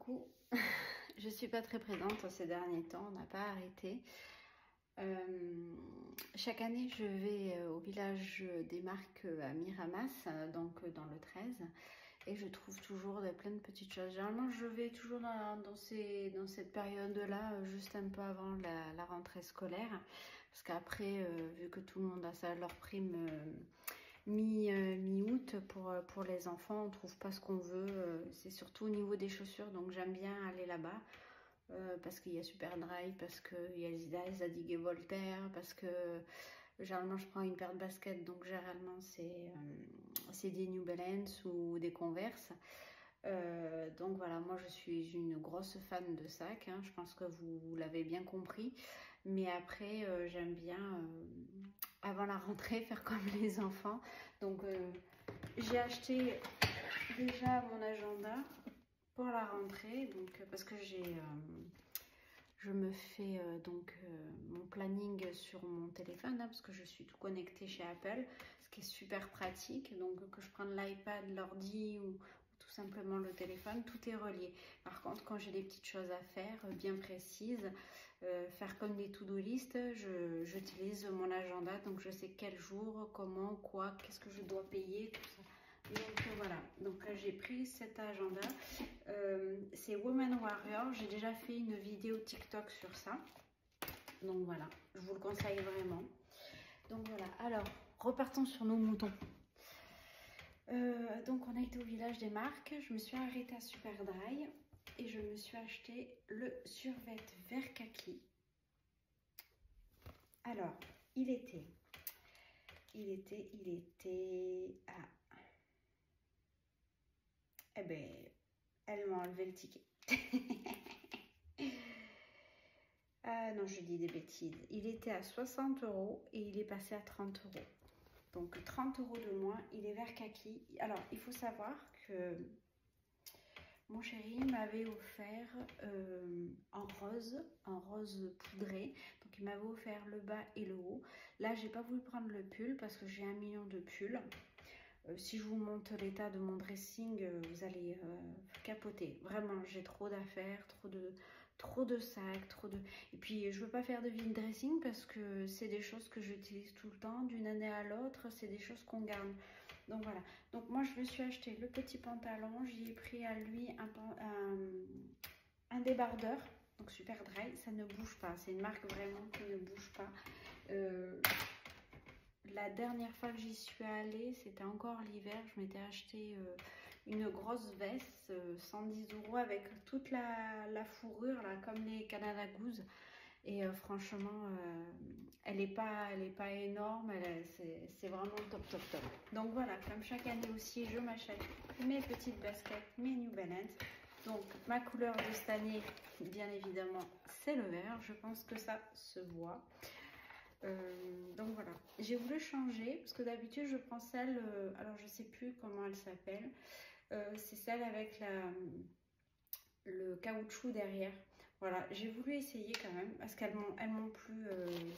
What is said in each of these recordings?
coup, je suis pas très présente ces derniers temps, on n'a pas arrêté. Chaque année, je vais au village des Marques à Miramas, donc dans le 13, et je trouve toujours plein de petites choses. Généralement, je vais toujours dans cette période-là, juste un peu avant la rentrée scolaire, parce qu'après, vu que tout le monde a leur prime mi-août pour les enfants, on trouve pas ce qu'on veut. C'est surtout au niveau des chaussures, donc j'aime bien aller là-bas. Parce qu'il y a Superdry, parce qu'il y a les Zadig et Voltaire, parce que généralement je prends une paire de baskets, donc généralement c'est des New Balance ou des Converse. Donc voilà, moi je suis une grosse fan de sacs, hein, je pense que vous l'avez bien compris. Mais après, j'aime bien, avant la rentrée, faire comme les enfants. Donc j'ai acheté déjà mon agenda pour la rentrée, donc parce que je me fais mon planning sur mon téléphone, hein, parce que je suis tout connectée chez Apple, ce qui est super pratique. Donc que je prenne l'iPad, l'ordi ou tout simplement le téléphone, tout est relié. Par contre, quand j'ai des petites choses à faire bien précises, faire comme des to-do list, j'utilise mon agenda, donc je sais quel jour, comment, quoi, qu'est-ce que je dois payer, tout ça. Donc voilà, donc j'ai pris cet agenda, c'est Woman Warrior, j'ai déjà fait une vidéo TikTok sur ça, donc voilà, je vous le conseille vraiment. Donc voilà, alors repartons sur nos moutons. Donc on a été au village des Marques, je me suis arrêtée à Superdry et je me suis acheté le survêt vert kaki. Alors, il était à... Eh ben, elle m'a enlevé le ticket. Ah non, je dis des bêtises. Il était à 60 € et il est passé à 30 €. Donc 30 € de moins. Il est vert kaki. Alors, il faut savoir que mon chéri m'avait offert en rose poudré. Donc il m'avait offert le bas et le haut. Là, j'ai pas voulu prendre le pull parce que j'ai 1 million de pulls. Si je vous montre l'état de mon dressing, vous allez capoter. Vraiment, j'ai trop d'affaires, trop de sacs, Et puis, je veux pas faire de vide dressing parce que c'est des choses que j'utilise tout le temps, d'une année à l'autre. C'est des choses qu'on garde. Donc voilà. Donc moi, je me suis acheté le petit pantalon. J'y ai pris à lui un débardeur. Donc Superdry, ça ne bouge pas. C'est une marque vraiment qui ne bouge pas. La dernière fois que j'y suis allée, c'était encore l'hiver. Je m'étais acheté une grosse veste, 110 € avec toute la fourrure, là, comme les Canada Goose. Et franchement, elle est pas énorme. C'est vraiment top. Donc voilà, comme chaque année aussi, je m'achète mes petites baskets, mes New Balance. Donc ma couleur de cette année, bien évidemment, c'est le vert. Je pense que ça se voit. Donc voilà, j'ai voulu changer parce que d'habitude je prends celle, alors je sais plus comment elle s'appelle, c'est celle avec le caoutchouc derrière. Voilà, j'ai voulu essayer quand même parce qu'elles m'ont plu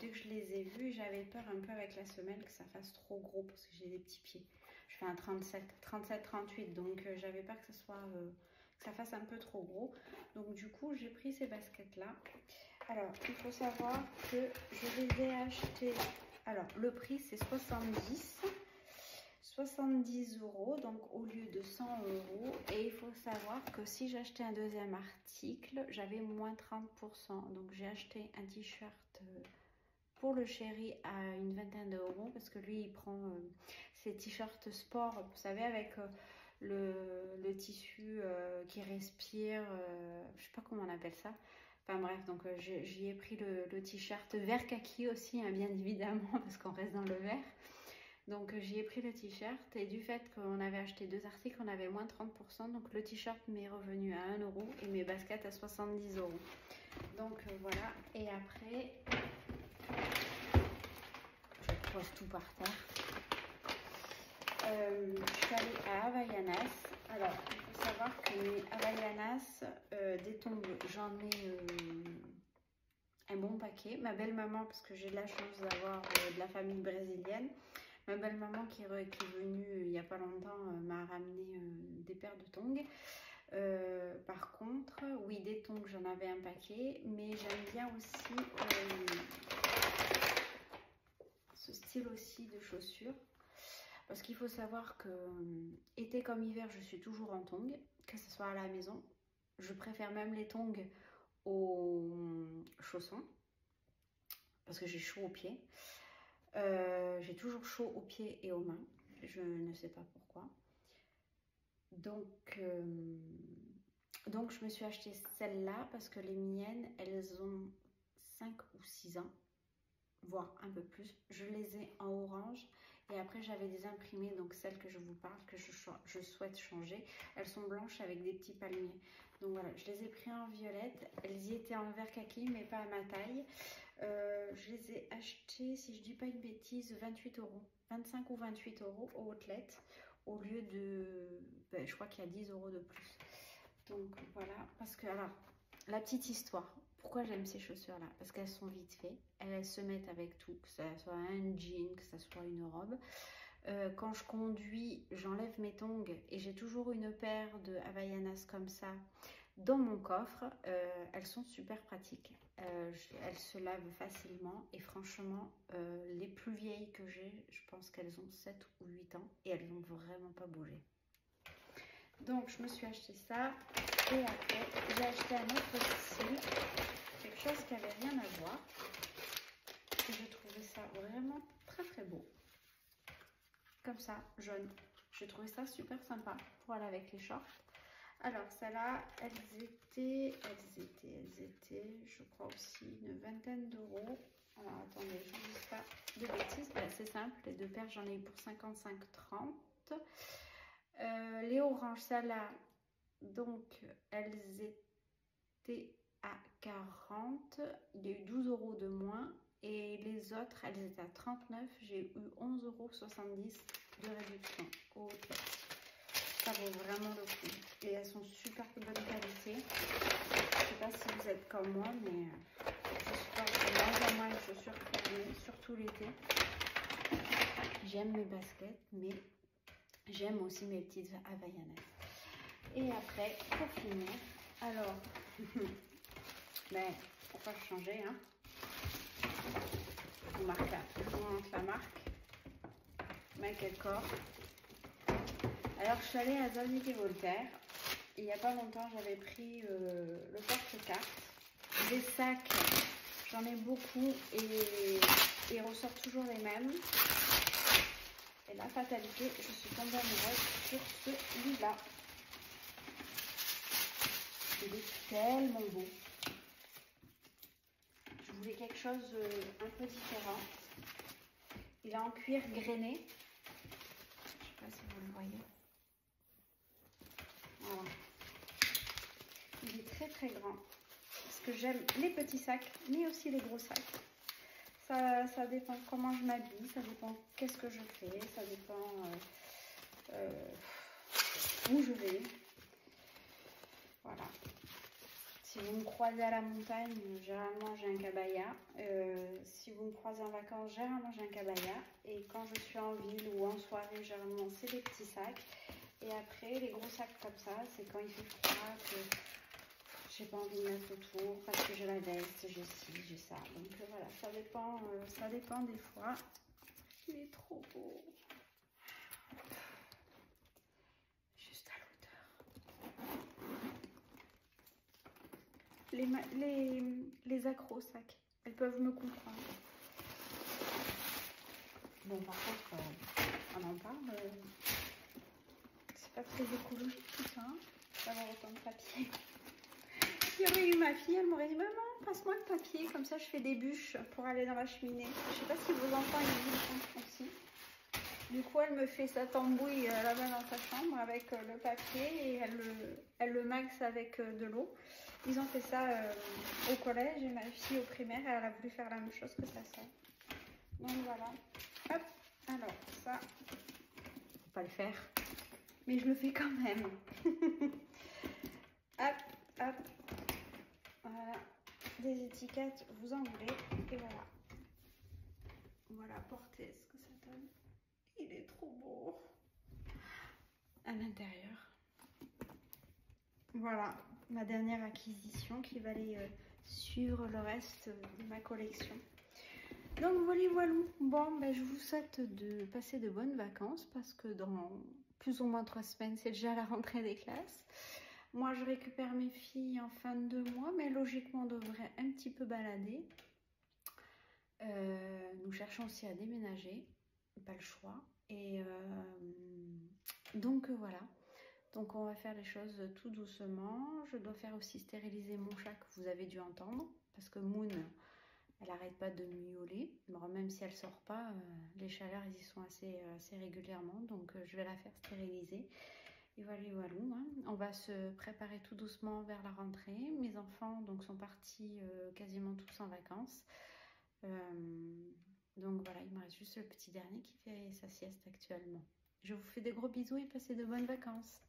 dès que je les ai vues. J'avais peur un peu avec la semelle que ça fasse trop gros parce que j'ai des petits pieds. Je fais un 37-38, donc j'avais peur que ça fasse un peu trop gros. Donc du coup, j'ai pris ces baskets là. Alors, il faut savoir que je les ai achetées. Alors, le prix c'est 70 €, donc au lieu de 100 €. Et il faut savoir que si j'achetais un deuxième article, j'avais moins 30%. Donc j'ai acheté un t-shirt pour le chéri à une vingtaine d'euros parce que lui il prend ses t-shirts sport, vous savez, avec le tissu qui respire, je sais pas comment on appelle ça. Enfin bref, donc j'y ai pris le t-shirt vert kaki aussi, hein, bien évidemment, parce qu'on reste dans le vert. Donc j'y ai pris le t-shirt et du fait qu'on avait acheté 2 articles, on avait moins 30%. Donc le t-shirt m'est revenu à 1 € et mes baskets à 70 €. Donc voilà, et après, je pose tout par terre. Je suis allée à Havaianas. Alors, il faut savoir que mes Havaianas, des tongs, j'en ai un bon paquet. Ma belle-maman, parce que j'ai de la chance d'avoir de la famille brésilienne, ma belle-maman qui est venue il n'y a pas longtemps m'a ramené des paires de tongs. Par contre, pareil, des tongs, j'en avais un paquet, mais j'aime bien aussi ce style aussi de chaussures. Parce qu'il faut savoir que été comme hiver, je suis toujours en tongs, que ce soit à la maison. Je préfère même les tongs aux chaussons, parce que j'ai chaud aux pieds. J'ai toujours chaud aux pieds et aux mains. Je ne sais pas pourquoi. Donc je me suis acheté celle-là parce que les miennes, elles ont 5 ou 6 ans, voire un peu plus. Je les ai en orange et après j'avais des imprimées, donc celles que je vous parle, que je souhaite changer. Elles sont blanches avec des petits palmiers. Donc voilà, je les ai pris en violette. Elles y étaient en vert kaki, mais pas à ma taille. Je les ai achetées, si je dis pas une bêtise, 28 €. 25 ou 28 € au outlet, au lieu de, ben, je crois qu'il y a 10 € de plus. Donc voilà, parce que alors, la petite histoire, pourquoi j'aime ces chaussures là? Parce qu'elles sont vite faites, elles se mettent avec tout, que ce soit un jean, que ce soit une robe. Quand je conduis, j'enlève mes tongs et j'ai toujours une paire de Havaianas comme ça dans mon coffre. Elles sont super pratiques, elles se lavent facilement et franchement les plus vieilles que j'ai, je pense qu'elles ont 7 ou 8 ans et elles n'ont vraiment pas bougé. Donc je me suis acheté ça et après j'ai acheté un autre style, quelque chose qui n'avait rien à voir et je trouvais ça vraiment très beau, comme ça, jaune. Je trouvais ça super sympa pour aller avec les shorts. Alors celles-là, elles étaient, je crois aussi une vingtaine d'euros. Alors attendez, je ne dis pas de bêtises. Ben, c'est simple, les deux paires j'en ai eu pour 55,30. Les oranges, celles-là, donc elles étaient à 40. Il y a eu 12 € de moins. Et les autres, elles étaient à 39. J'ai eu 11,70 € de réduction au outlet. Ça vaut vraiment le coup. Et elles sont super de bonne qualité. Je sais pas si vous êtes comme moi, mais je supporte de moins en moins les chaussures fermées, surtout l'été. J'aime mes baskets, mais j'aime aussi mes petites Havaianas. Et après, pour finir, alors, ben, pourquoi changer, hein? Je vous montre la marque. Michael Kors. Alors, je suis allée à Zadig et Voltaire. Il n'y a pas longtemps, j'avais pris le porte-carte. Des sacs, j'en ai beaucoup et ils ressortent toujours les mêmes. Et la fatalité, je suis tombée amoureuse sur celui-là. Il est tellement beau. Je voulais quelque chose un peu différent. Il est en cuir grainé. Je ne sais pas si vous le voyez. Voilà. Il est très grand. Parce que j'aime les petits sacs, mais aussi les gros sacs. Ça dépend comment je m'habille, ça dépend qu'est-ce que je fais, ça dépend où je vais. Voilà. Si vous me croisez à la montagne, généralement j'ai un cabaya. Si vous me croisez en vacances, généralement j'ai un cabaya. Et quand je suis en ville ou en soirée, généralement c'est des petits sacs. Et après, les gros sacs comme ça, c'est quand il fait froid, que j'ai pas envie de mettre autour, parce que j'ai la veste, j'ai ci, j'ai ça. Donc voilà, ça dépend des fois. Il est trop beau. Juste à l'odeur. Les accros sacs, elles peuvent me comprendre. Bon, par contre, on en parle. C'est pas très écologique tout ça, hein, d'avoir autant de papier. Il y aurait eu ma fille, elle m'aurait dit maman, passe-moi le papier, comme ça je fais des bûches pour aller dans la cheminée. Je sais pas si vos enfants ils le font aussi. Du coup, elle me fait sa tambouille là-bas dans sa chambre avec le papier et elle le maxe avec de l'eau. Ils ont fait ça au collège et ma fille au primaire, elle a voulu faire la même chose que sa soeur. Donc voilà. Hop, alors ça, faut pas le faire, mais je le fais quand même. Hop, hop. Voilà, des étiquettes, vous en voulez, et voilà. Voilà, portez ce que ça donne. Il est trop beau. À l'intérieur. Voilà, ma dernière acquisition qui va aller suivre le reste de ma collection. Donc voilà. Bon, ben, je vous souhaite de passer de bonnes vacances parce que dans plus ou moins 3 semaines, c'est déjà la rentrée des classes. Moi, je récupère mes filles en fin de mois, mais logiquement, on devrait un petit peu balader. Nous cherchons aussi à déménager, pas le choix. Et donc voilà. Donc on va faire les choses tout doucement. Je dois faire aussi stériliser mon chat que vous avez dû entendre parce que Moon, elle n'arrête pas de miauler. Bon, même si elle sort pas, les chaleurs ils y sont assez régulièrement. Donc je vais la faire stériliser. Et voilà. Hein. On va se préparer tout doucement vers la rentrée. Mes enfants donc sont partis quasiment tous en vacances. Donc voilà, il me reste juste le petit dernier qui fait sa sieste actuellement. Je vous fais des gros bisous et passez de bonnes vacances.